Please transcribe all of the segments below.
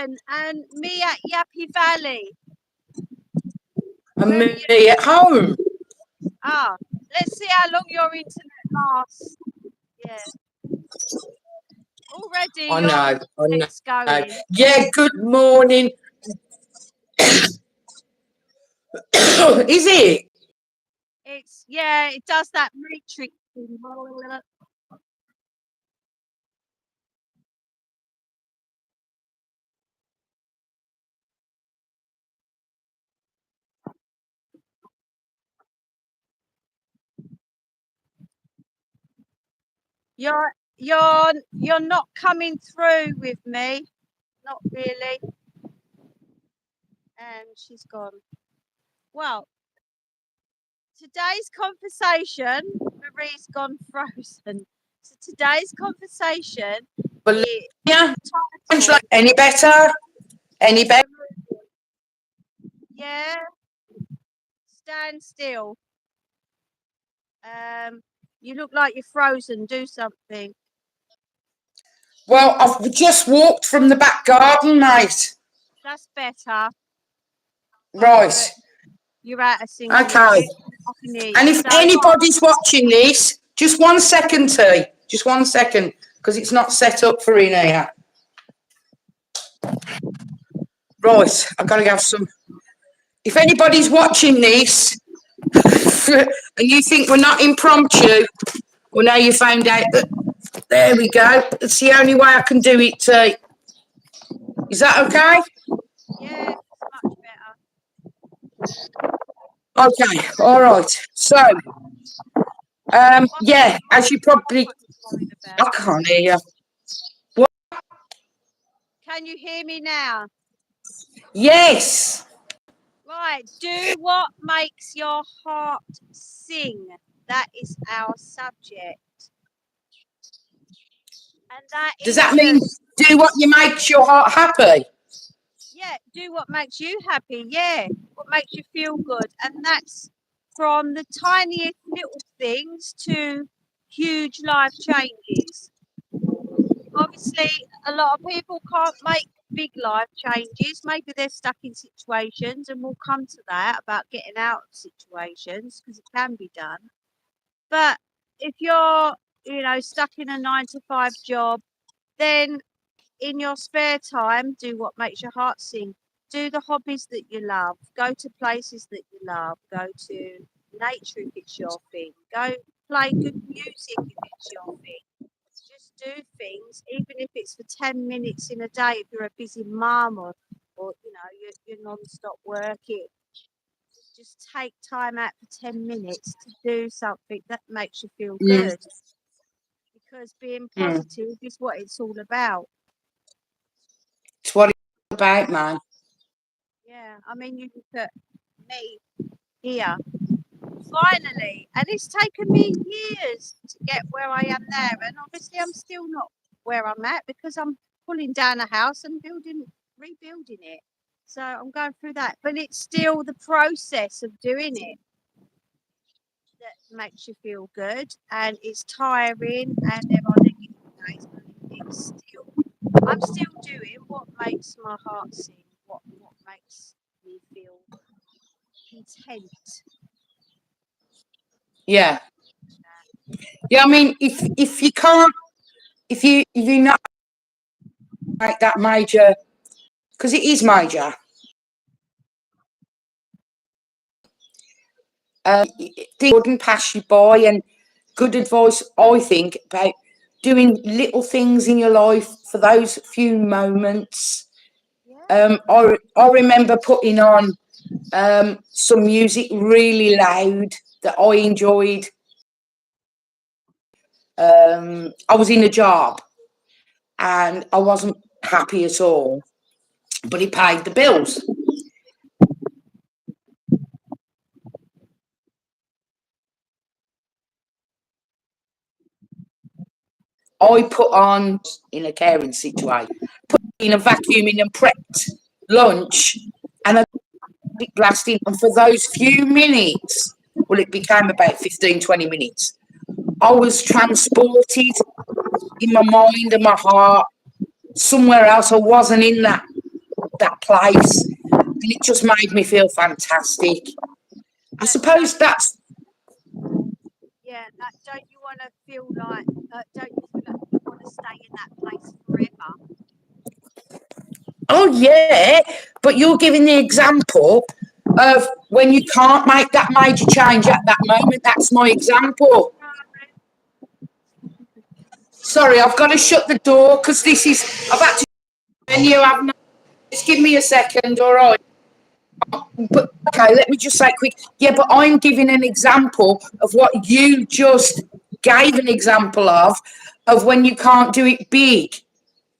again, and me at Yappy Valley. And me at home. Ah, let's see how long your internet lasts. Yeah. Already, I know. it's going. Yeah, good morning. Is it? It does that matrix thing. You're not coming through with me. Not really. And she's gone. Well, today's conversation, Marie's gone frozen. So today's conversation Yeah. Any better? Any better? Yeah. Stand still. You look like you're frozen. Do something. Well, I've just walked from the back garden, mate. That's better. Right. You're out of sync. Okay. And if anybody's watching this, just 1 second, T. Just 1 second, because it's not set up for in here. Right, I've got to have some. If anybody's watching this and you think we're not impromptu, well, now you found out that. There we go. It's the only way I can do it, T. Is that okay? Yeah, much better. Okay, all right. So, yeah, as you probably, I can't hear you. What? Can you hear me now? Yes. Right, do what makes your heart sing. That is our subject. And that does that mean do what makes your heart happy? Yeah, do what makes you happy. Yeah, what makes you feel good. And that's from the tiniest little things to huge life changes. Obviously, a lot of people can't make big life changes. Maybe they're stuck in situations, and we'll come to that about getting out of situations because it can be done. But if you're, stuck in a 9-to-5 job, then in your spare time, do what makes your heart sing. Do the hobbies that you love. Go to places that you love. Go to nature if it's your thing. Go play good music if it's your thing. Just do things, even if it's for 10 minutes in a day. If you're a busy mum or you're non-stop working, just take time out for 10 minutes to do something that makes you feel good. Because being positive is what it's all about. It's what it's about, man. Yeah, I mean, you look at me here, finally, and it's taken me years to get where I am there, and obviously I'm still not where I'm at because I'm pulling down a house and rebuilding it. So I'm going through that, but it's still the process of doing it that makes you feel good, and it's tiring, and there are negative days, but I'm still doing what makes my heart sing, what makes me feel content. Yeah. Yeah, I mean, if you can't, if you not like that major, because it is major. Things wouldn't pass you by, and good advice, I think, about doing little things in your life for those few moments. Yeah. I remember putting on some music really loud that I enjoyed. I was in a job and I wasn't happy at all, but it paid the bills. I put on, in a caring situation, put in a vacuuming and prepped lunch, and I it lasting, and for those few minutes, well, it became about 15, 20 minutes, I was transported in my mind and my heart somewhere else. I wasn't in that that place, and it just made me feel fantastic. I suppose that's Yeah, don't you want to feel like, don't you feel like you want to stay in that place forever? oh yeah, but you're giving the example of when you can't make that major change at that moment. That's my example. Sorry, I've got to shut the door because this is, I've had to, and you have no, just give me a second, all right? But okay, let me just say quick. Yeah, but I'm giving an example of what you just gave an example of when you can't do it big.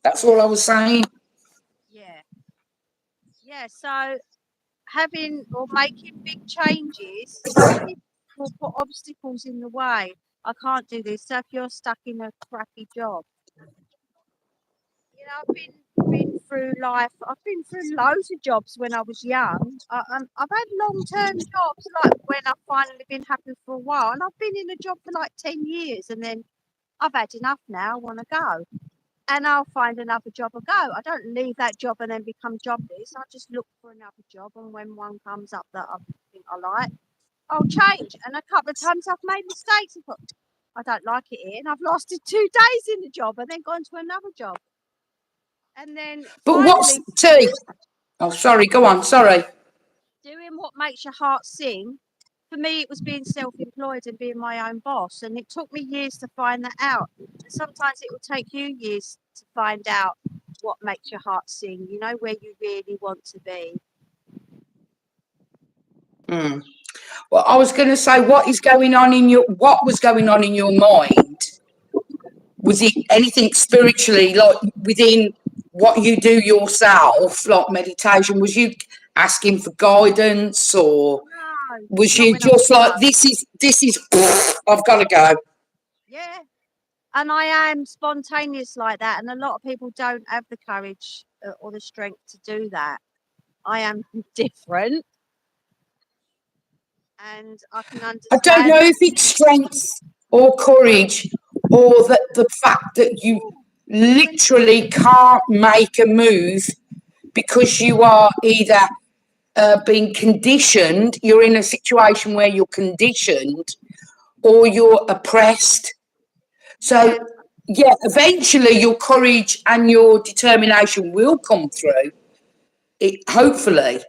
That's all I was saying. Yeah. Yeah, so having or making big changes, some people will put obstacles in the way. I can't do this. So if you're stuck in a crappy job, I've been through life. I've been through loads of jobs when I was young. I've had long-term jobs, like when I've finally been happy for a while, and I've been in a job for like 10 years, and then I've had enough now. I want to go, and I'll find another job and go. I don't leave that job and then become jobless. I just look for another job, and when one comes up that I think I like, I'll change. And a couple of times I've made mistakes and thought, I don't like it here, and I've lasted 2 days in the job and then gone to another job. And then But what's finally, T? Oh, sorry, go on, sorry. doing what makes your heart sing. For me, it was being self-employed and being my own boss, and it took me years to find that out. And sometimes it will take you years to find out what makes your heart sing. You know, where you really want to be. Hmm. Well, I was going to say, what was going on in your mind? Was it anything spiritually, like within what you do yourself, like meditation? Was you asking for guidance, or No, was not you when I was just like, young. this is, I've got to go? Yeah, and I am spontaneous like that, and a lot of people don't have the courage or the strength to do that. I am different, and I can I don't understand know that. if it's strength or courage, or that the fact that you literally can't make a move because you are either being conditioned, you're in a situation where you're conditioned, or you're oppressed. Yeah, So, yeah, eventually your courage and your determination will come through, hopefully,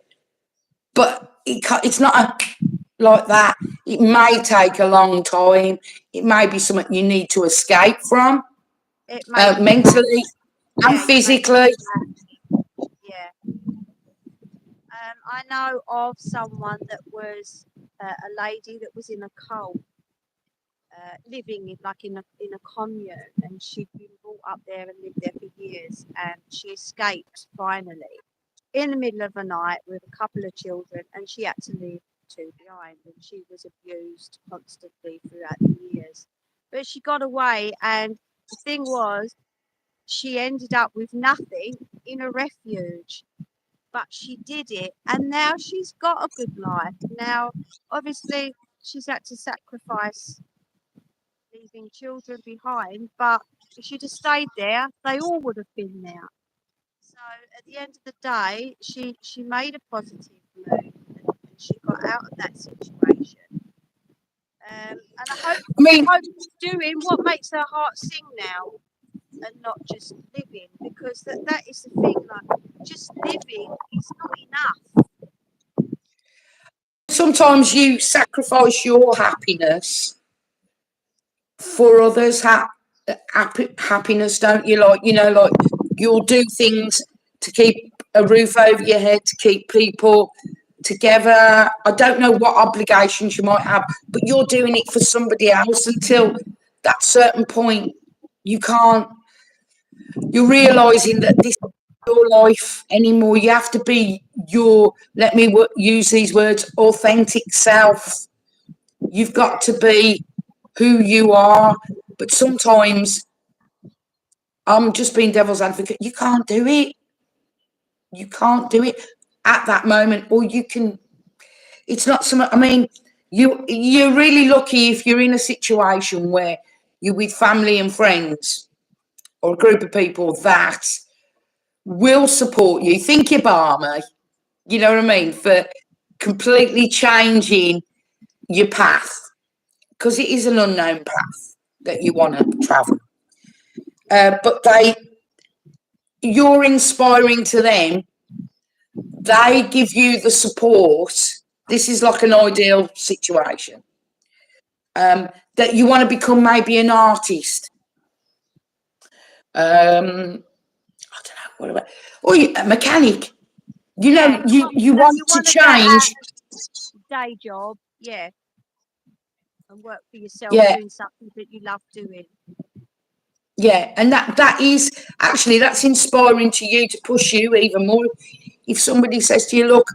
but it's not like that. It may take a long time. It may be something you need to escape from, it may be that. mentally and Yeah, it may be physically. that. Yeah. I know of someone that was a lady that was in a cult, living in a commune, and she'd been brought up there and lived there for years, and she escaped finally in the middle of the night with a couple of children, and she had to leave two behind, and she was abused constantly throughout the years. But she got away, and the thing was, she ended up with nothing in a refuge, but she did it, and now she's got a good life. Now, obviously, she's had to sacrifice leaving children behind, but if she'd have stayed there, they all would have been there. So at the end of the day, she made a positive move, and she got out of that situation. And I mean, I hope she's doing what makes her heart sing now, and not just living, because that is the thing. Like, just living is not enough. sometimes you sacrifice your happiness for others' happiness, don't you? Like, like you'll do things to keep a roof over your head, to keep people together. I don't know what obligations you might have, but you're doing it for somebody else until that certain point. You can't, you're realizing that this is your life anymore. You have to be your, let me use these words, authentic self. You've got to be who you are. But sometimes I'm just being devil's advocate. You can't do it. You can't do it at that moment, or you can. It's not something. I mean, you're really lucky if you're in a situation where you're with family and friends or a group of people that will support you. Think your barmy, you know what I mean, for completely changing your path, because it is an unknown path that you want to travel. But you're inspiring to them. They give you the support. This is like an ideal situation. That you want to become maybe an artist. I don't know, what about, or a mechanic. You know, Yeah, you so want you to want to get out change. of day job, yeah, and work for yourself Yeah, doing something that you love doing. yeah, and that is actually, that's inspiring to you, to push you even more. If somebody says to you, "Look,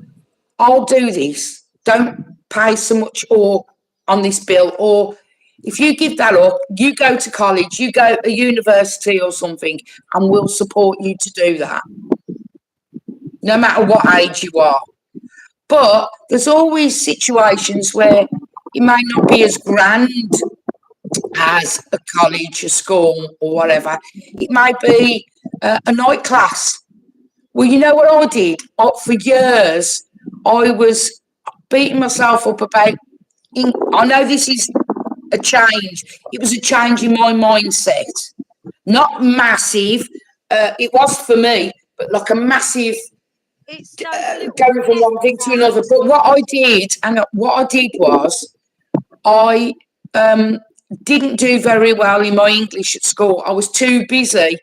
I'll do this. Don't pay so much or on this bill," or if you give that up, you go to college, you go to university or something, and we'll support you to do that, no matter what age you are. But there's always situations where it may not be as grand as a college, a school, or whatever. It might be a night class. Well, you know what I did? For years, I was beating myself up about. I know this is a change. It was a change in my mindset, not massive. It was for me, but like a massive It's those little going from one thing to another. steps. But what I did was I didn't do very well in my English at school. I was too busy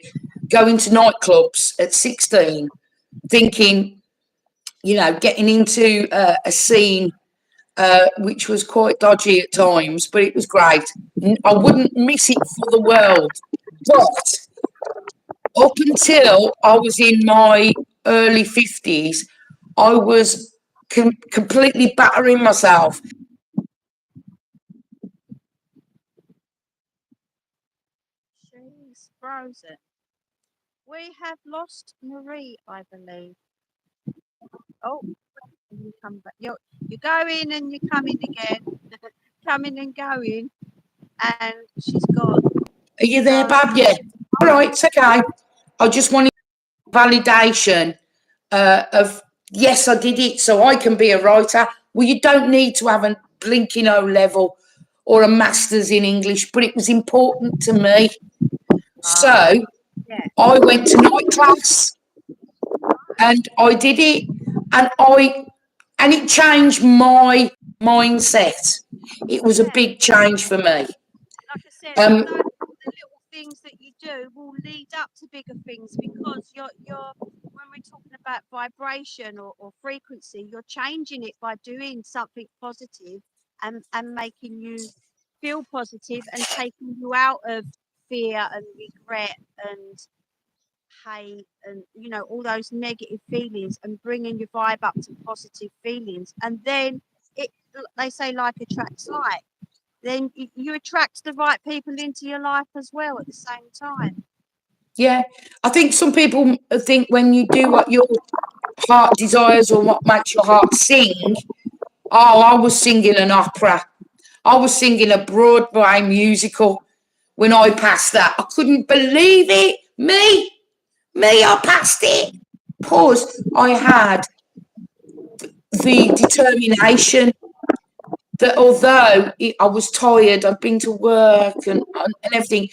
going to nightclubs at 16, thinking, getting into a scene which was quite dodgy at times, but it was great. I wouldn't miss it for the world. But up until I was in my early 50s, I was completely battering myself. She's frozen. We have lost Marie, I believe. Oh, you come back. You're going and you're coming again, coming and going, and she's gone. Are you there, So Bab? Yeah. All right, it's okay. I just wanted validation of, yes, I did it, so I can be a writer. Well, you don't need to have a blinking O level or a master's in English, but it was important to me. So yeah, I went to night class and I did it, and it changed my mindset. It was a yeah. big change for me. Like I said, Um, the little things that you do will lead up to bigger things because you're when we're talking about vibration or frequency, you're changing it by doing something positive and making you feel positive and taking you out of fear and regret and hate and all those negative feelings and bringing your vibe up to positive feelings, and then it they say like attracts like, then you attract the right people into your life as well at the same time. yeah, I think some people think when you do what your heart desires or what makes your heart sing. Oh, I was singing an opera. I was singing a Broadway musical when I passed that. I couldn't believe it. Me, I passed it. Because I had the determination that although I was tired, I'd been to work and everything,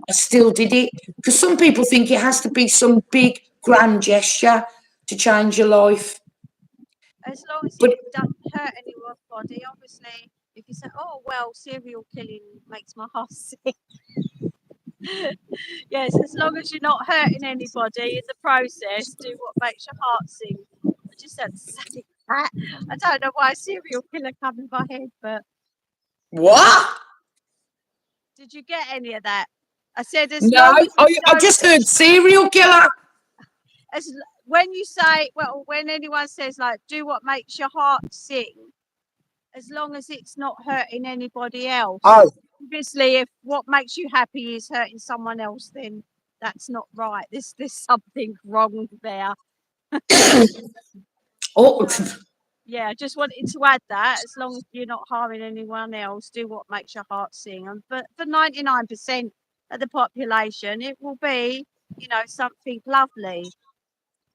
I still did it. Because some people think it has to be some big grand gesture to change your life. As long as But it doesn't hurt anyone's body, obviously. If you say, "Oh well, serial killing makes my heart sick," yes, as long as you're not hurting anybody in the process, do what makes your heart sing. I just had to say that. I don't know why serial killer come in my head, but what? did you get any of that? I said as No, long as you I don't, just heard serial killer. when you say, well, when anyone says like, do what makes your heart sing, as long as it's not hurting anybody else. Oh, Obviously, if what makes you happy is hurting someone else, then that's not right. There's something wrong there. oh, So yeah, I just wanted to add that as long as you're not harming anyone else, do what makes your heart sing. And for 99% of the population, it will be, something lovely.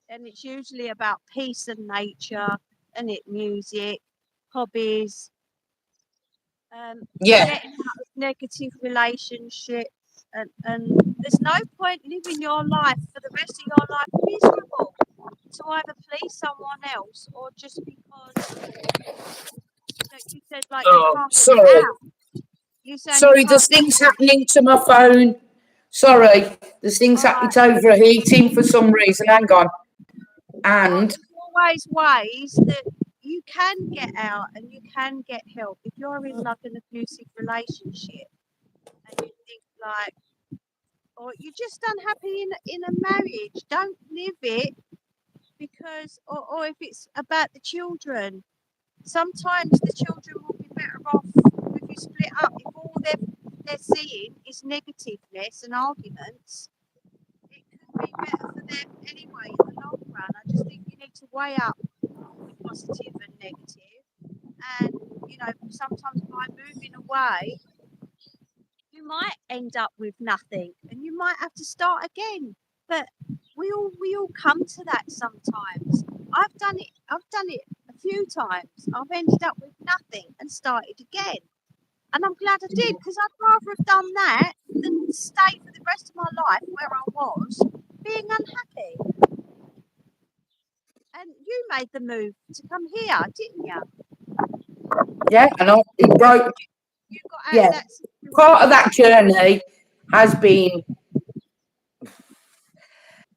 and it's usually about peace and nature, and it music, hobbies, Yeah, getting out of negative relationships, and there's no point living your life for the rest of your life miserable to either please someone else or just because you said like you oh, can't get sorry. out. You saying you Sorry, can't there's get things happening to my phone. Sorry, there's things all happening. right. It's overheating for some reason. Hang on. Well, And there's always ways that you can get out and you can get help if you're in like an abusive relationship and you think like, or you're just unhappy in a marriage. Don't live it because, or if it's about the children, sometimes the children will be better off if you split up. If all they're seeing is negativeness and arguments, it could be better for them anyway in the long run. I just think you need to weigh up the positive and negative, and sometimes by moving away, you might end up with nothing, and you might have to start again. But we all come to that sometimes. I've done it a few times. I've ended up with nothing and started again. And I'm glad I did because I'd rather have done that than stay for the rest of my life where I was being unhappy. And you made the move to come here, didn't you? yeah, it broke. You got out of Yeah, that part of situation. that journey has been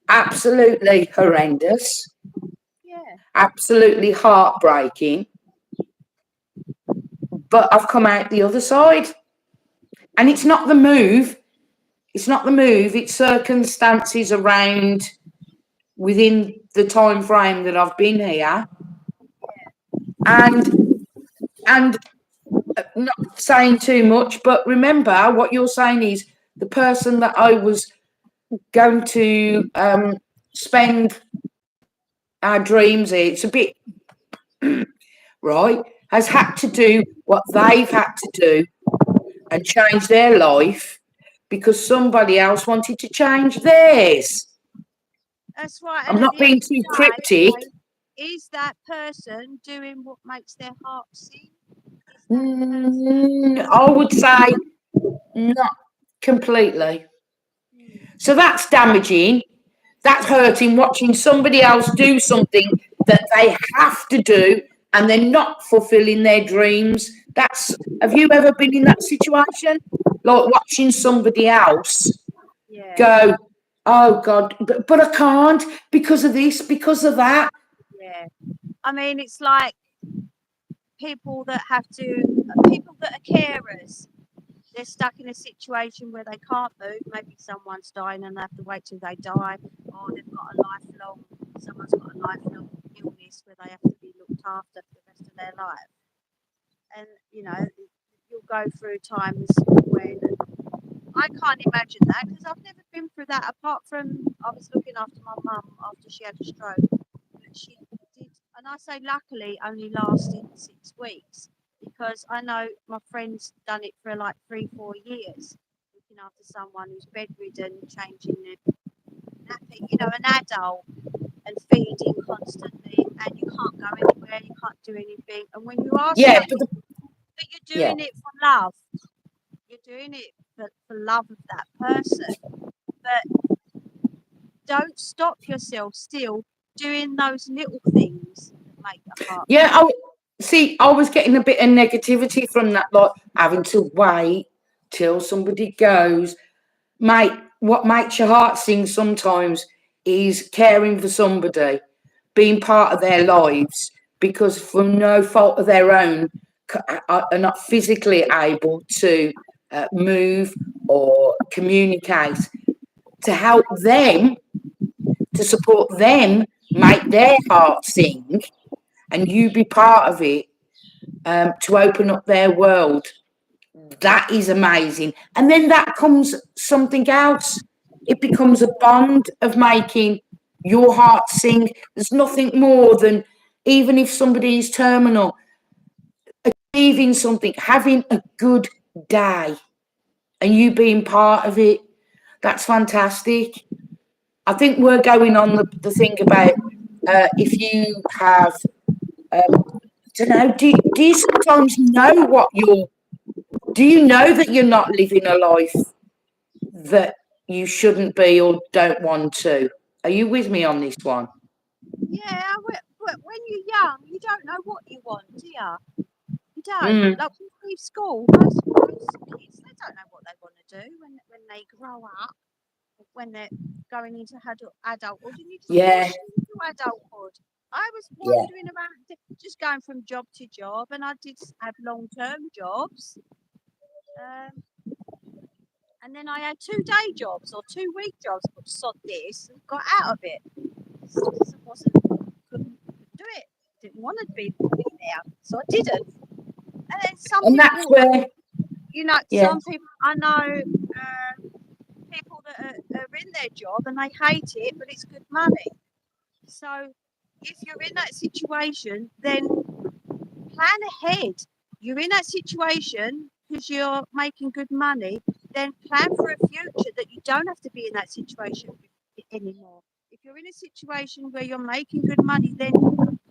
absolutely horrendous, Yeah. absolutely heartbreaking. But I've come out the other side, and it's not the move. It's not the move. It's circumstances around within the time frame that I've been here, and and not saying too much. But remember, what you're saying is the person that I was going to spend our dreams in. It's a bit right. Has had to do what they've had to do and change their life because somebody else wanted to change theirs. That's right. I'm And at not the end being of too the cryptic. day, is that person doing what makes their heart sing? Is that person? I would say not completely. Hmm. So that's damaging. That's hurting watching somebody else do something that they have to do and they're not fulfilling their dreams. Have you ever been in that situation? Like watching somebody else Yeah, go, oh God, but I can't because of this, because of that. yeah. I mean, it's like people that people that are carers. They're stuck in a situation where they can't move. Maybe someone's dying and they have to wait till they die, or someone's got a lifelong illness where they have to be looked after for the rest of their life. And you'll go through times when I can't imagine that because I've never been through that. Apart from I was looking after my mum after she had a stroke, but she did, and I say luckily only lasted 6 weeks because I know my friend's done it for like 3-4 years, looking after someone who's bedridden, changing their nappy, an adult, and feeding constantly, and you can't go anywhere, you can't do anything, and when you ask Yeah, someone that you're yeah. doing it for love, you're doing it for love of that person. But don't stop yourself still doing those little things that make your heart Yeah, beat. I was getting a bit of negativity from that, like having to wait till somebody goes. Mate, what makes your heart sing sometimes is caring for somebody, being part of their lives, because for no fault of their own, are not physically able to move or communicate. To help them, to support them, make their heart sing, and you be part of it, to open up their world. That is amazing. And then that comes something else. It becomes a bond of making your heart sing. There's nothing more than, even if somebody is terminal, achieving something, having a good day, and you being part of it. That's fantastic. I think we're going on the thing about if you have, I don't know, do you sometimes know what do you know that you're not living a life that you shouldn't be or don't want to? Are you with me on this one? Yeah, but when you're young, you don't know what you want, do you? You don't. Mm, Like when you leave school, most kids, they don't know what they want to do when they grow up, when they're going into adulthood, and you just yeah, push into adulthood. I was yeah. wandering around, just going from job to job, and I did have long-term jobs. Um, and then I had 2-day jobs or 2-week jobs, but sod this, and got out of it. Just couldn't do it. Didn't want to be there, so I didn't. And then some And that's people, where, yeah. some people I know, people that are in their job and they hate it, but it's good money. So if you're in that situation, then plan ahead. You're in that situation because you're making good money, then plan for a future that you don't have to be in that situation anymore. If you're in a situation where you're making good money, then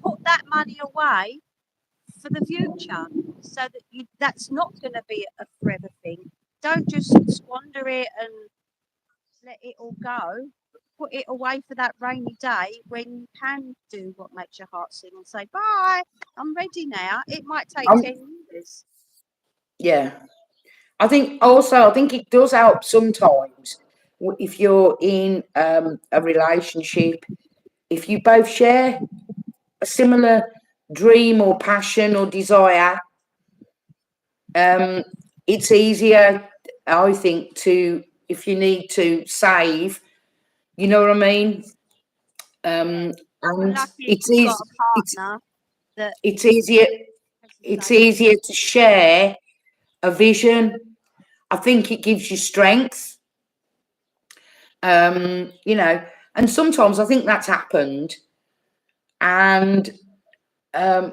put that money away for the future so that that's not going to be a forever thing. Don't just squander it and let it all go. Put it away for that rainy day when you can do what makes your heart sing and say, bye, I'm ready now. It might take Um, 10 years. yeah. I think it does help sometimes if you're in a relationship, if you both share a similar dream or passion or desire, it's easier, I think, if you need to save, you know what I mean? Yeah. You're And lucky if it's you've got easy, a partner that it's easier, has the it's same. easier to share a vision. I think it gives you strength. You know, and sometimes I think that's happened, and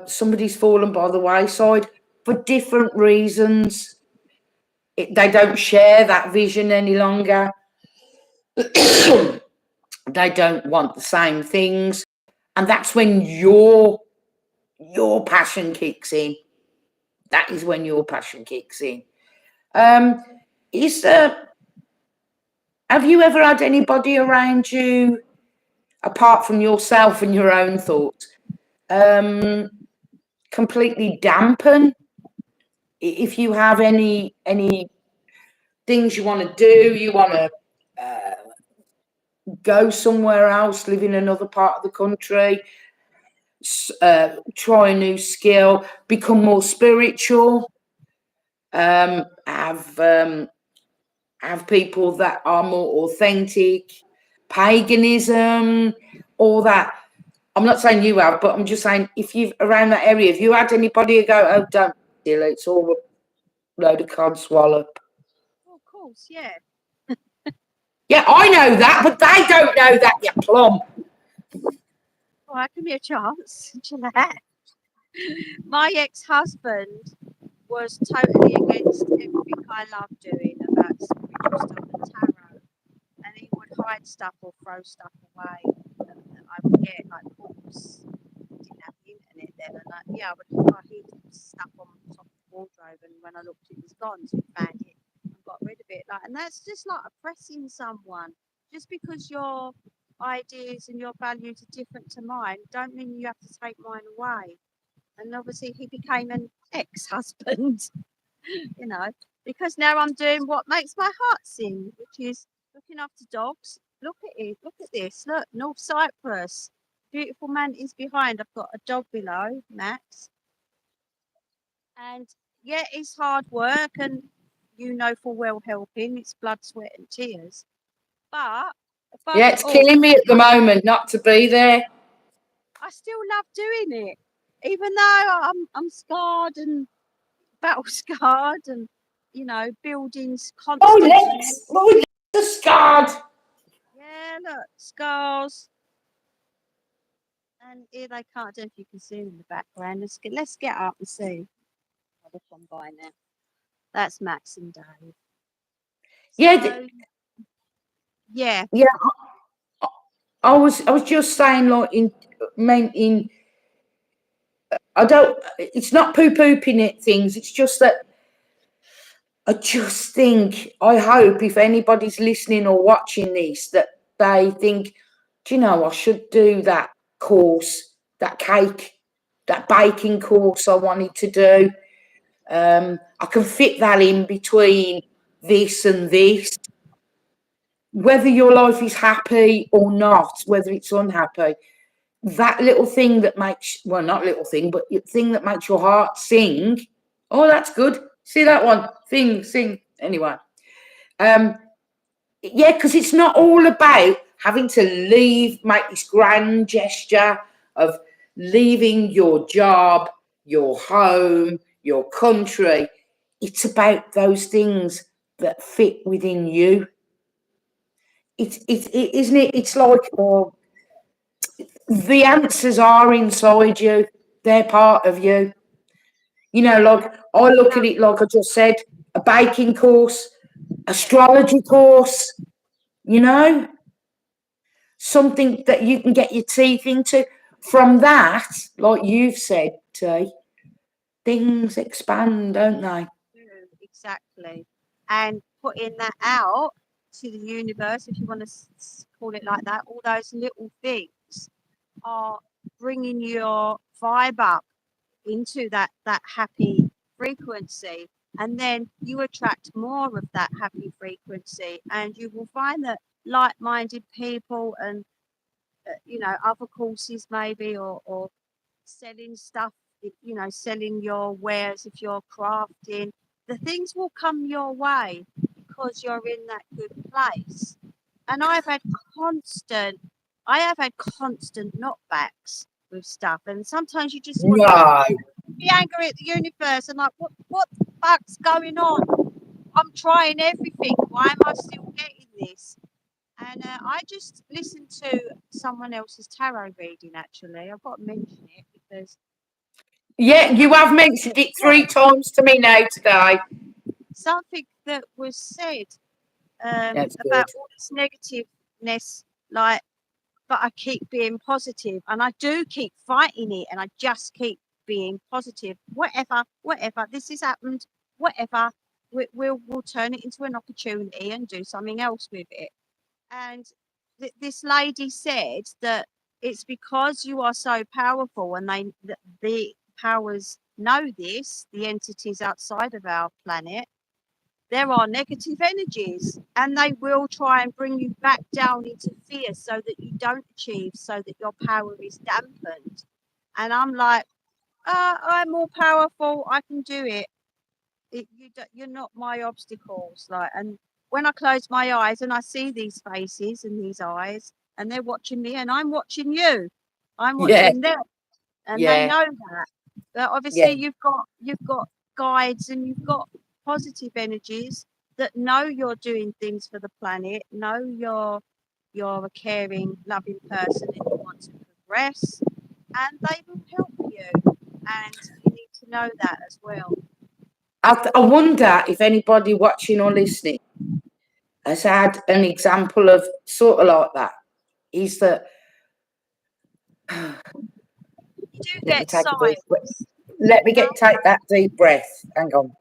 somebody's fallen by the wayside for different reasons. They don't share that vision any longer. They don't want the same things, and that's when your passion kicks in. That is when your passion kicks in. Um, is have you ever had anybody around you, apart from yourself and your own thoughts, completely dampen? If you have any things you want to do, you want to go somewhere else, live in another part of the country, try a new skill, become more spiritual, have people that are more authentic, paganism, all that. I'm not saying you have, but I'm just saying if you've around that area, if you had anybody who go, oh, don't deal, it's all a load of cod swallow. Oh, of course, yeah. Yeah, I know that, but they don't know that, you plum. Well, give me a chance. Chillax. My ex-husband was totally against everything I love doing about spiritual stuff and tarot, and he would hide stuff or throw stuff away that I would get, like books. Didn't have the internet then, and I would hide stuff on top of the wardrobe, and when I looked, it was gone. So I found it and got rid of it. And that's just like oppressing someone. Just because your ideas and your values are different to mine, don't mean you have to take mine away. And obviously, he became an ex-husband, you know, because now I'm doing what makes my heart sing, which is looking after dogs. Look at it. Look at this. Look, North Cyprus. Beautiful mountains behind. I've got a dog below, Max. And yeah, it's hard work, and full well helping. It's blood, sweat, and tears. But above Yeah, it it's all, killing me at the moment not to be there. I still love doing it, even though I'm scarred and battle scarred, and buildings Oh, constantly. legs are scarred. Yeah, look, scars. And here they can't. I don't know if you can see them in the background. Let's get up and see. I'll look on by now. That's Max and Dave. Yeah, So yeah, yeah. I was just saying, like, I don't. It's not poo-pooping it things. It's just that I just think. I hope if anybody's listening or watching this, that they think, do you know, I should do that course, that baking course I wanted to do. I can fit that in between this and this. Whether your life is happy or not, whether it's unhappy, that little thing that makes, well, not little thing, but thing that makes your heart sing. Oh, that's good. See that one? Sing. Anyway, yeah, because it's not all about having to make this grand gesture of leaving your job, your home, your country. It's about those things that fit within you. Isn't it? It's like, the answers are inside you. They're part of you. You know, like, I look at it, like I just said, a baking course, astrology course, you know, something that you can get your teeth into. From that, like you've said, T, things expand, don't they? Exactly. And putting that out to the universe, if you want to call it like that, all those little things are bringing your vibe up into that happy frequency, and then you attract more of that happy frequency, and you will find that like-minded people and other courses maybe, or selling stuff, selling your wares if you're crafting, the things will come your way because you're in that good place. And I have had constant knockbacks with stuff, and sometimes you just want to No. be angry at the universe and like, what the fuck's going on? I'm trying everything. Why am I still getting this? And I just listened to someone else's tarot reading. Actually, I've got to mention it because Yeah, you have mentioned it 3 times to me now today. something that was said That's about good. all this negativeness, like, but I keep being positive, and I do keep fighting it, and I just keep being positive. Whatever, this has happened. Whatever, we'll turn it into an opportunity and do something else with it. And this lady said that it's because you are so powerful, and the powers know this, the entities outside of our planet, there are negative energies, and they will try and bring you back down into fear so that you don't achieve, so that your power is dampened. And I'm like, I'm more powerful, I can do it. You're not my obstacles. Like, and when I close my eyes and I see these faces and these eyes, and they're watching me, and I'm watching you, I'm Yeah, watching them, and they yeah, know that. But yeah. obviously, you've got guides, and you've got positive energies that know you're doing things for the planet, know you're a caring, loving person, and you want to progress, and they will help you. And you need to know that as well. I wonder if anybody watching or listening has had an example of sort of like that. Is that, You do let me get take a deep breath. signs. Let me No, take that deep breath. Hang on.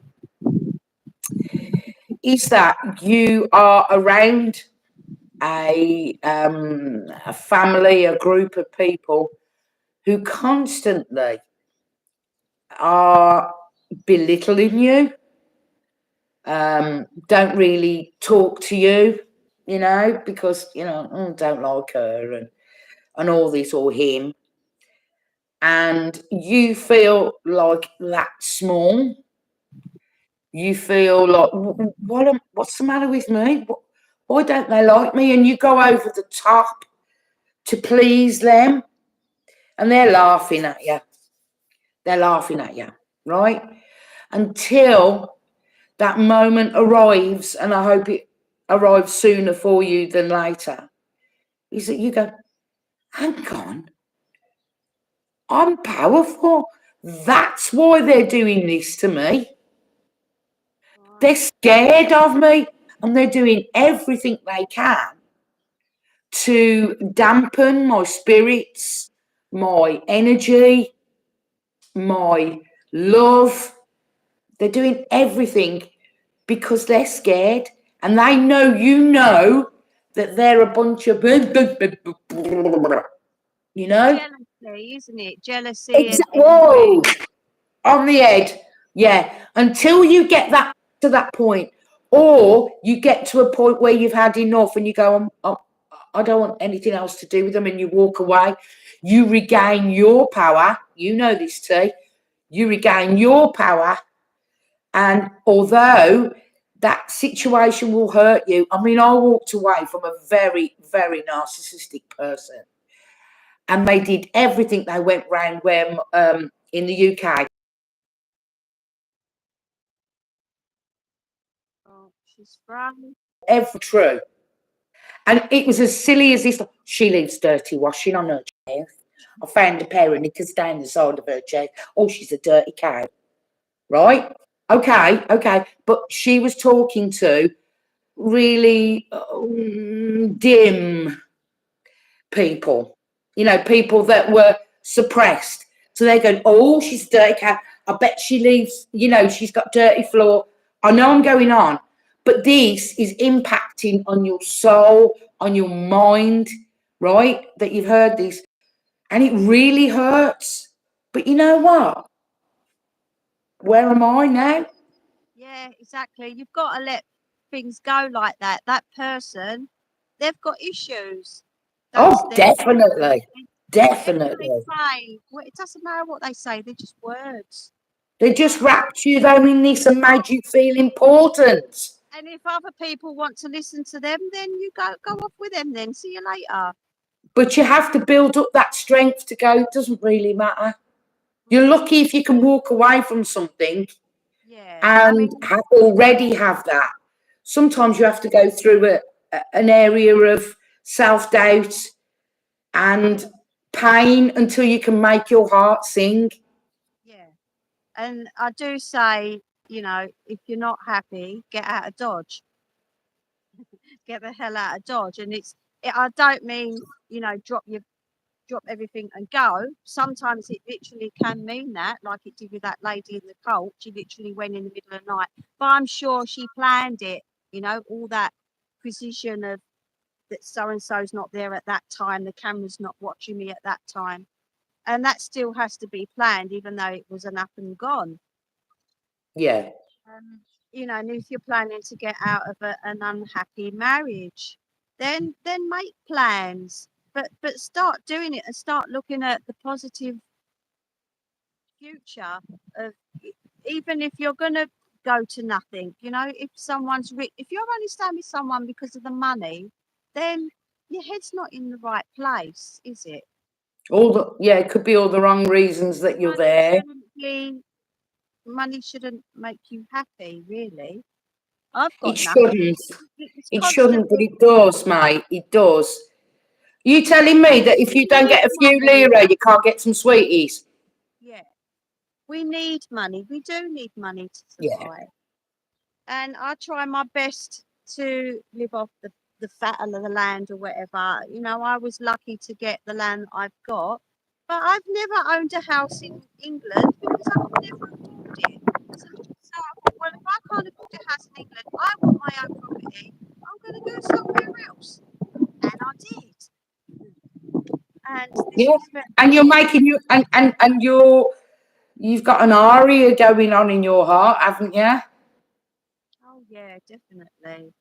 Is that you are around a family, a group of people who constantly are belittling you, don't really talk to you, because, don't like her and all this, or him. And you feel like that small. You feel like, what's the matter with me? Why don't they like me? And you go over the top to please them, and they're laughing at you. They're laughing at you, right? Until that moment arrives, and I hope it arrives sooner for you than later, is that you go, hang on, I'm powerful. That's why they're doing this to me. They're right. scared of me, and they're doing everything they can to dampen my spirits, my energy, my love. They're doing everything because they're scared and they know that they're a bunch of, you know? Jealousy, isn't it? Jealousy and Whoa, envy. on the head. Yeah, until you get that to that point, or you get to a point where you've had enough and you go, I don't want anything else to do with them, and you walk away, you regain your power. You know this, T. You regain your power. And although that situation will hurt you, I mean, I walked away from a very, very narcissistic person. And they did everything. They went round where in the UK. Oh, she's frown. Ever true. And it was as silly as this. She leaves dirty washing on her chair. I found a pair of knickers down the side of her chair. Oh, she's a dirty cow. Right? Okay. But she was talking to really dim people, people that were suppressed. So they go, oh, she's a dirty cat. I bet she leaves, she's got dirty floor. I know I'm going on, but this is impacting on your soul, on your mind, right? That you've heard this, and it really hurts. But you know what? Where am I now? Yeah, exactly. You've got to let things go like that. That person, they've got issues. That's Oh, their definitely. whatever they Definitely. say. Well, it doesn't matter what they say. They're just words. They just wrapped you though in this and made you feel important. And if other people want to listen to them, then you go off with them. Then see you later. But you have to build up that strength to go, it doesn't really matter. You're lucky if you can walk away from something Yeah, I and mean, already have that. Sometimes you have to go through an area of self-doubt and pain until you can make your heart sing. yeah. And I do say, if you're not happy, get out of Dodge. Get the hell out of Dodge. And I don't mean, drop everything and go. Sometimes it literally can mean that, like it did with that lady in the cult. She literally went in the middle of the night. But I'm sure she planned it, all that precision of that so and so's not there at that time, the camera's not watching me at that time. And that still has to be planned, even though it was an up and gone. Yeah. And if you're planning to get out of an unhappy marriage, then make plans, but start doing it and start looking at the positive future of even if you're going to go to nothing, if someone's rich, if you're only staying with someone because of the money, then your head's not in the right place, is it? It could be all the wrong reasons that you're money there. shouldn't be Money shouldn't make you happy, really. I've got It nothing. shouldn't. It's It shouldn't, but constantly, it does, mate. It does. You telling me that if you we don't need get a few money. lira, you can't get some sweeties? Yeah, we need money. We do need money to Yeah. survive. And I try my best to live off the fat of the land or whatever. I was lucky to get the land I've got, but I've never owned a house in England because I could never afford it. So I thought, well, if I can't afford a house in England, I want my own property. I'm going to go somewhere else. And I did. And this Yeah. was about And you're making you and you've got an aria going on in your heart, haven't you? oh yeah, definitely.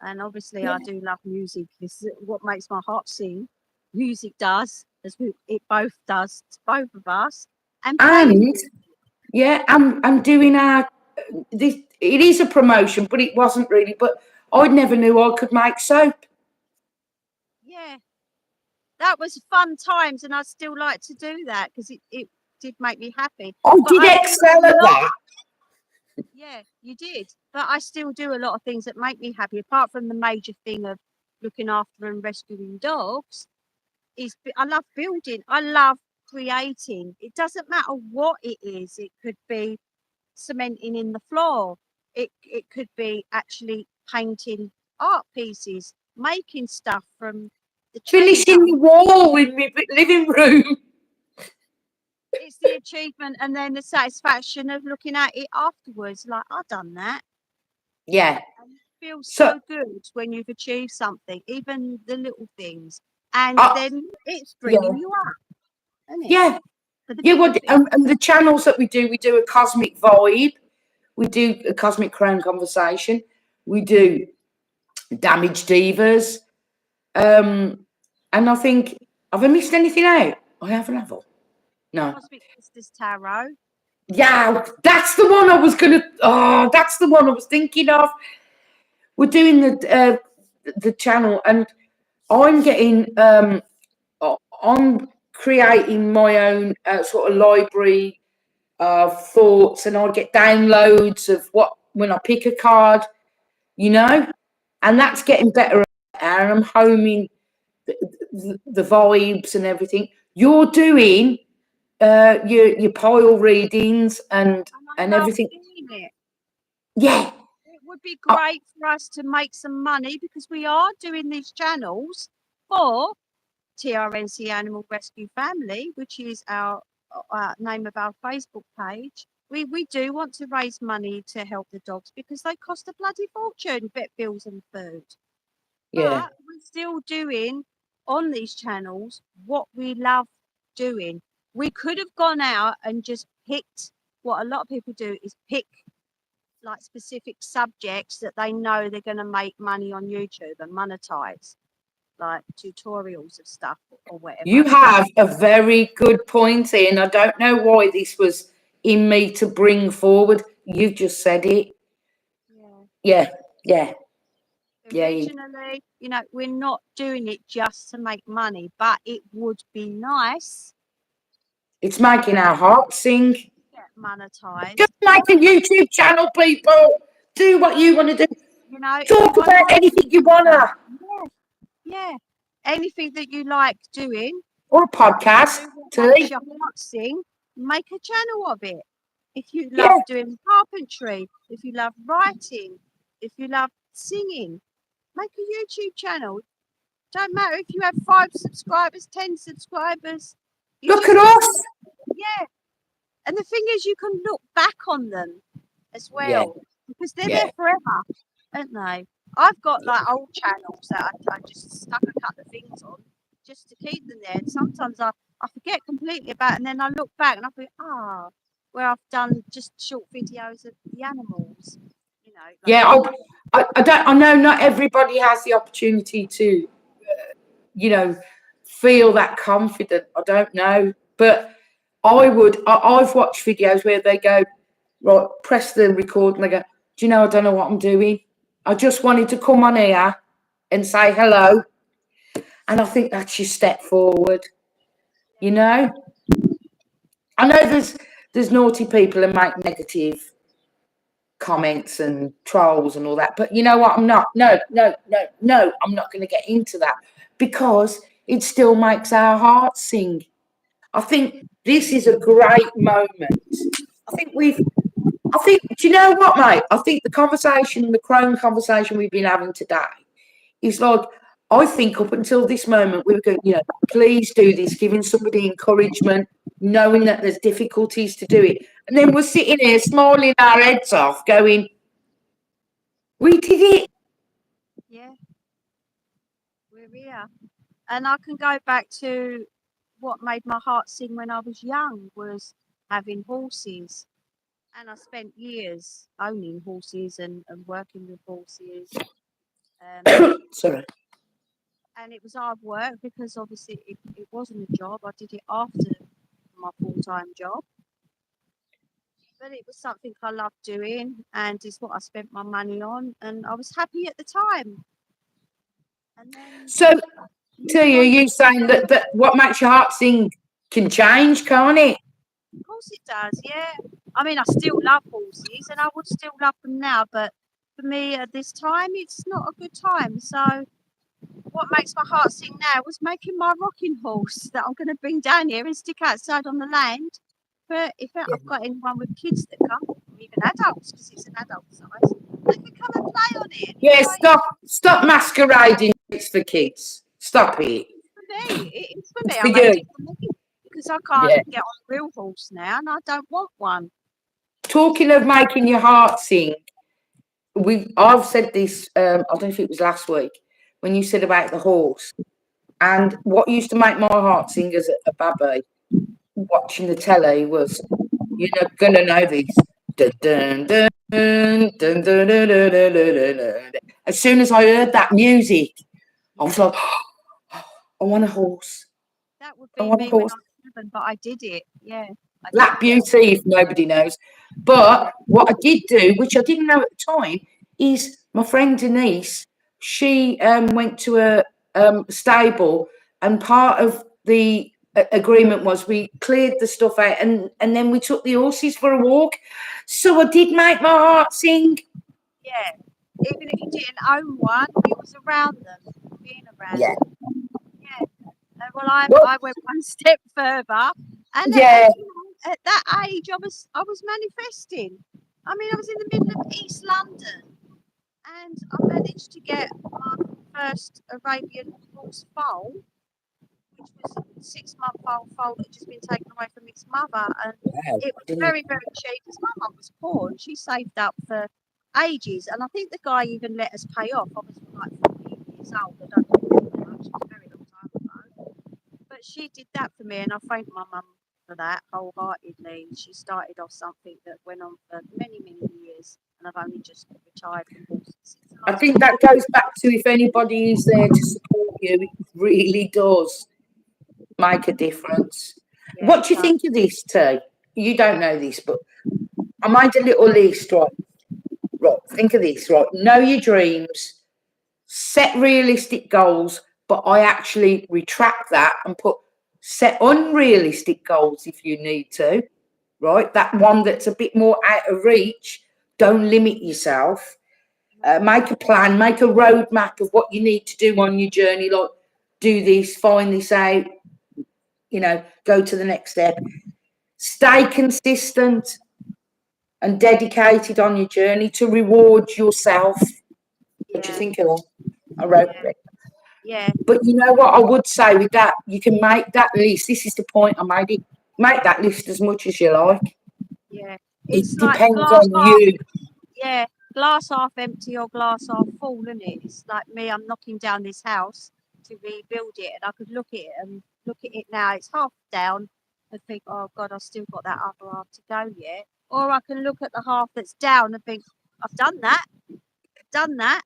And obviously, Yeah. I do love music. This is what makes my heart sing. Music does, it both does to both of us. And playing, And yeah, I'm doing our this. It is a promotion, but it wasn't really. But I never knew I could make soap. yeah, that was fun times, and I'd still like to do that because it did make me happy. I But did I do a excel at lot. that. Yeah, you did. But I still do a lot of things that make me happy, apart from the major thing of looking after and rescuing dogs. I love building. I love creating. It doesn't matter what it is. It could be cementing in the floor. It could be actually painting art pieces, making stuff from the trees finishing up. the wall in my living room. It's the achievement and then the satisfaction of looking at it afterwards. Like, I've done that. Yeah. And it feels So, so good when you've achieved something, even the little things. And uh, then it's yeah, bringing you up, isn't it? yeah, For the yeah. bigger Well, things. and the channels that we do a cosmic vibe. We do a cosmic crown conversation. We do damaged divas. And I think, have I missed anything out? I haven't, have I? No. Cosmic Sisters Tarot. Yeah, that's the one I was gonna. Oh, that's the one I was thinking of. We're doing the channel, and I'm getting I'm creating my own sort of library of thoughts, and I get downloads of what when I pick a card, you know, and that's getting better and better. And I'm homing the vibes and everything. You're doing your pile readings and And I love everything. doing it. Yeah. It would be Uh, great for us to make some money because we are doing these channels for TRNC Animal Rescue Family, which is our name of our Facebook page. We do want to raise money to help the dogs because they cost a bloody fortune, vet bills and food. yeah. But we're still doing on these channels what we love doing. We could have gone out and just picked what a lot of people do is pick like specific subjects that they know they're going to make money on YouTube and monetize, like tutorials of stuff or whatever. You have a very good point in. I don't know why this was in me to bring forward. You've just said it. Yeah. Yeah. Originally, you know, we're not doing it just to make money, but it would be nice It's making our hearts sing. to get monetized. Just make a YouTube channel, people. Do what you want to do. You know, if Talk you about want anything you want to. yeah, anything that you like doing, Or a podcast, do what too. makes your heart sing, make a channel of it. If you love Yeah. doing carpentry, if you love writing, if you love singing, make a YouTube channel. Don't matter if you have 5 subscribers, 10 subscribers. You Look just at need us. yeah. And the thing is, you can look back on them as Yeah. well because they're Yeah. there forever, aren't they? I've got like old channels that I just stuck a couple of things on just to keep them there. And sometimes I forget completely about it, and then I look back and I think, where I've done just short videos of the animals, you know. Like, Yeah. I don't. I know not everybody has the opportunity to, feel that confident. I don't know, but I would. I've watched videos where they go, right, press the record, and they go, do you know, I don't know what I'm doing. I just wanted to come on here and say hello. And I think that's your step forward. You know, I know there's naughty people and make negative comments and trolls and all that, but you know what? I'm not. No. I'm not going to get into that because it still makes our hearts sing. I think this is a great moment. Do you know what, mate? I think the conversation, the Chrome conversation we've been having today is like, I think up until this moment, we were going, please do this, giving somebody encouragement, knowing that there's difficulties to do it. And then we're sitting here smiling our heads off, going, we did it. yeah, we're here. And I can go back to what made my heart sing when I was young was having horses. And I spent years owning horses and working with horses. Sorry. And it was hard work because obviously it wasn't a job. I did it after my full-time job. But it was something I loved doing and it's what I spent my money on. And I was happy at the time. And then So, you saying that what makes your heart sing can change, can't it? of course it does, yeah. I mean, I still love horses and I would still love them now, but for me at this time, it's not a good time. So what makes my heart sing now was making my rocking horse that I'm going to bring down here and stick outside on the land. But if I've got anyone with kids that come, or even adults, because it's an adult size, they can come and play on it. Yeah, stop masquerading it's for kids. Stop it. For me, it is for me. It's I for made you. it for me because I can't Yeah. get on a real horse now, and I don't want one. Talking of making your heart sing, I've said this, I don't know if it was last week, when you said about the horse. And what used to make my heart sing as a baby, watching the telly, was, you're not gonna know this. Dun, dun, dun, dun, dun, dun, dun, dun, dun, dun, dun. As soon as I heard that music, I was like, I want a horse. That would I be want a me when horse. I was 7, but I did it. Yeah, I did Black get. Beauty, if nobody knows. But what I did do, which I didn't know at the time, is my friend Denise, she went to a stable, and part of the agreement was we cleared the stuff out, and then we took the horses for a walk. So I did make my heart sing. Yeah, even if you didn't own one, it was around them, being around Yeah. them. Yeah. Well, I Well, I went one step further, and yeah. you know, at that age, I was manifesting. I mean, I was in the middle of East London, and I managed to get my first Arabian horse foal, which was a 6-month-old foal that had just been taken away from its mother, and Wow. it was Didn't very, very cheap because my mum was poor and she saved up for ages. And I think the guy even let us pay off. I was like 14 years old. I don't remember much. It was a very long time ago. But she did that for me, and I thank my mum for that wholeheartedly. She started off something that went on for many, many years, and I've only just retired from horses. I think that goes back to, if anybody is there to support you, it really does make a difference. Yeah, What do you think of this, T? You don't know this, but I made a little list, right? Right, think of this, right? Know your dreams, set realistic goals, but I actually retract that and put set unrealistic goals if you need to, right? That one that's a bit more out of reach, don't limit yourself. Make a plan, make a roadmap of what you need to do on your journey, like do this, find this out, go to the next step. Stay consistent and dedicated on your journey to reward yourself. What do you yeah, think of that? I wrote yeah, it. yeah, But you know what I would say with that? You can make that list. This is the point I made it. Make that list as much as you like. yeah. It It's like depends glass on half. you. Yeah, glass half empty or glass half full, isn't it? It's like me, I'm knocking down this house to rebuild it, and I could look at it now, it's half down, and think, oh God, I've still got that other half to go yet. Or I can look at the half that's down and think, I've done that,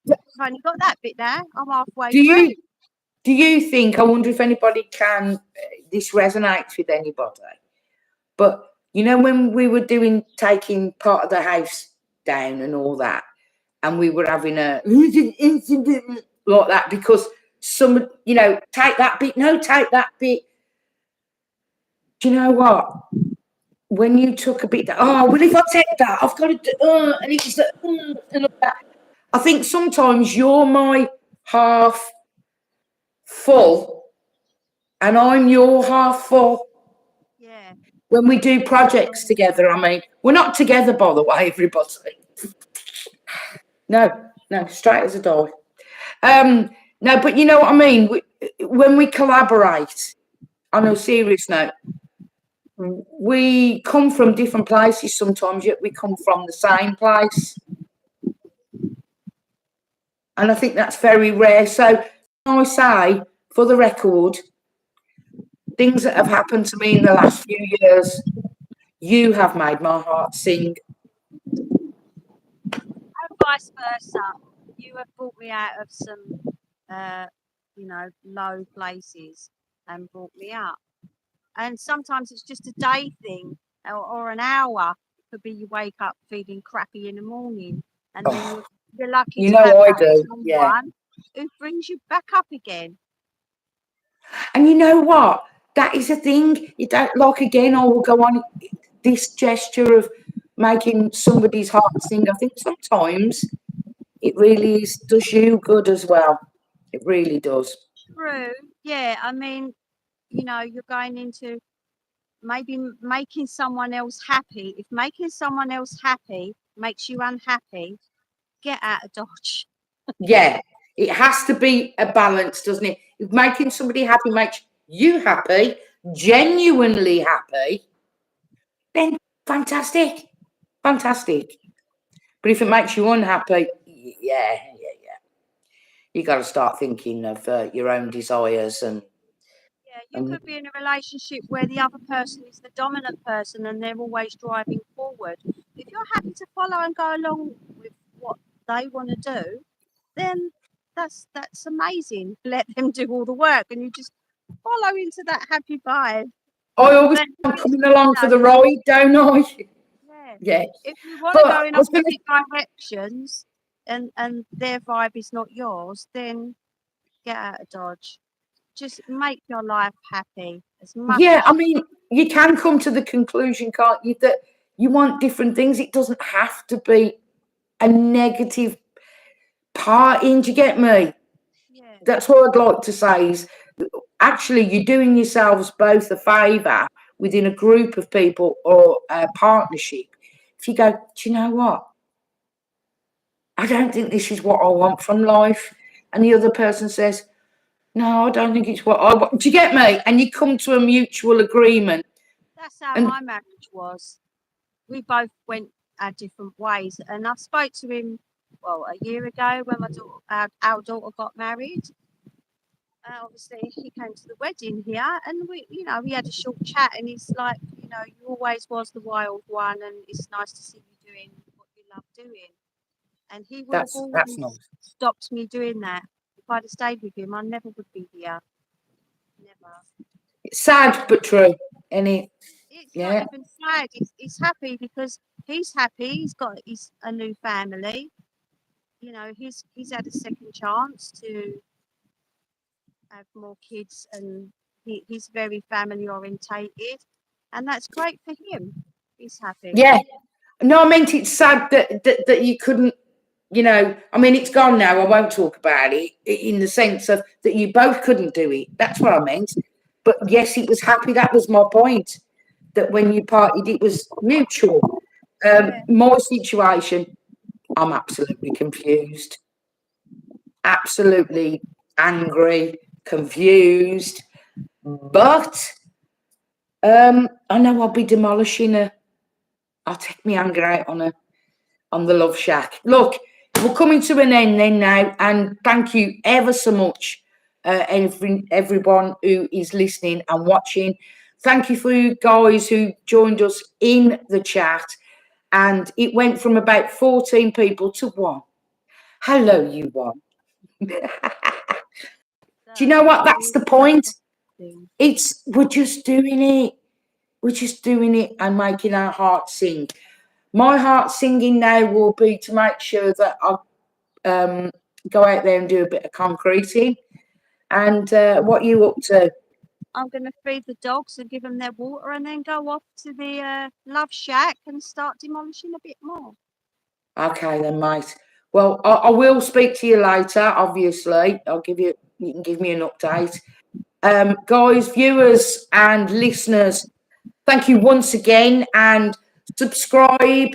I've only got that bit now, I'm halfway Do through. you do you think, I wonder if anybody can, this resonates with anybody, but when we were taking part of the house down and all that, and we were having a like that because take that bit, no, take that bit. Do you know what? When you took a bit, well, if I take that, I've got to do, and it was and all that. I think sometimes you're my half full, and I'm your half full. Yeah, When we do projects together, I mean, we're not together, by the way, everybody. No, straight as a die. No, but you know what I mean? When we collaborate, on a serious note, we come from different places sometimes, yet we come from the same place. And I think that's very rare. So I say, for the record, things that have happened to me in the last few years, you have made my heart sing. and vice versa. You have brought me out of some, low places and brought me up. And sometimes it's just a day thing or an hour. It could be you wake up feeling crappy in the morning, and then Oh, you're lucky you to have know I that do, yeah. someone who brings you back up again. And you know what? That is a thing. You don't like, again, I will go on this gesture of making somebody's heart sing. I think sometimes it really does you good as well. It really does. True. Yeah. I mean, you're going into maybe making someone else happy. If making someone else happy makes you unhappy, get out of Dodge. Yeah, it has to be a balance, doesn't it? If making somebody happy makes you happy, genuinely happy, then fantastic. Fantastic. But if it makes you unhappy, yeah. You got to start thinking of your own desires and You could be in a relationship where the other person is the dominant person and they're always driving forward. If you're happy to follow and go along with what they want to do, then that's amazing. Let them do all the work and you just follow into that happy vibe. I always Then, am coming along for the ride, don't I? yeah. Yeah. If you want to But go I in was gonna, opposite directions and their vibe is not yours, then get out of Dodge. Just make your life happy as much yeah, as I mean, you can come to the conclusion, can't you, that you want different things. It doesn't have to be a negative part in. Do you get me? yeah. That's what I'd like to say is actually you're doing yourselves both a favour within a group of people or a partnership. If you go, do you know what? I don't think this is what I want from life. And the other person says, no, I don't think it's what I want. Do you get me? And you come to a mutual agreement. That's how And my marriage was. We both went our different ways, and I spoke to him a year ago when our daughter got married. Obviously, he came to the wedding here, and we had a short chat, and he's like, you always was the wild one, and it's nice to see you doing what you love doing. And he would have that's always nice. stopped me doing that. If I'd have stayed with him, I never would be here. Never. It's sad but true. Any It's not yeah. even sad. It's happy because he's happy. He's got a new family. He's had a second chance to have more kids, and he's very family orientated, and that's great for him. He's happy. Yeah. No, I meant it's sad that you couldn't, I mean, it's gone now. I won't talk about it in the sense of that you both couldn't do it. That's what I meant. But yes, it was happy. That was my point. That when you partied, it was mutual. My situation, I'm absolutely confused. Absolutely angry, confused. But I know I'll be demolishing her. I'll take my anger out on the Love Shack. Look, we're coming to an end then now, and thank you ever so much, everyone who is listening and watching. Thank you for you guys who joined us in the chat, and it went from about 14 people to 1. Hello, you one. Do you know what? That's the point. We're just doing it. We're just doing it and making our hearts sing. My heart singing now will be to make sure that I go out there and do a bit of concreting. And what are you up to? I'm going to feed the dogs and give them their water, and then go off to the Love Shack and start demolishing a bit more. Okay then, mate. Well, I will speak to you later. Obviously, you can give me an update. Guys, viewers and listeners, thank you once again, and subscribe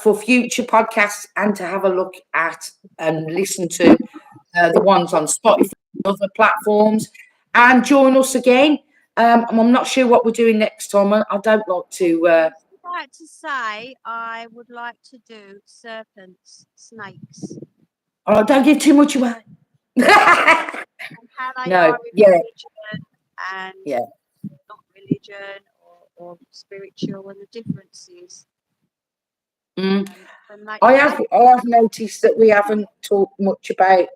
for future podcasts and to have a look at and listen to the ones on Spotify and other platforms, and join us again. I'm not sure what we're doing next time. I don't like to. I'd like to say I would like to do serpents, snakes. Oh, don't give too much away. And how they are in religion and not religion or spiritual, and the differences. I have noticed that we haven't talked much about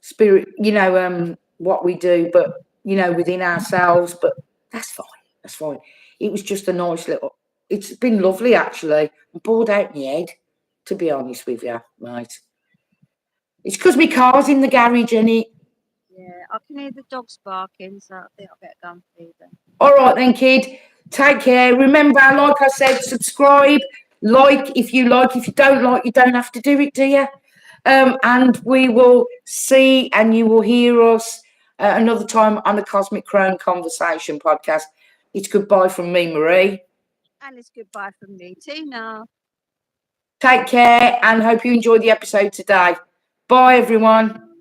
spirit, what we do, but within ourselves. But that's fine. That's fine. It was just a nice little. It's been lovely, actually. I'm bored out my head, to be honest with you, right? It's because my car's in the garage, and yeah, I can hear the dogs barking, so I think I better go and feed them. All right then, kid. Take care. Remember, like I said, subscribe, like if you like. If you don't like, you don't have to do it, do you? And we will see and you will hear us another time on the Cosmic Crone Conversation podcast. It's goodbye from me, Marie. And it's goodbye from me, Tina. Take care and hope you enjoyed the episode today. Bye, everyone.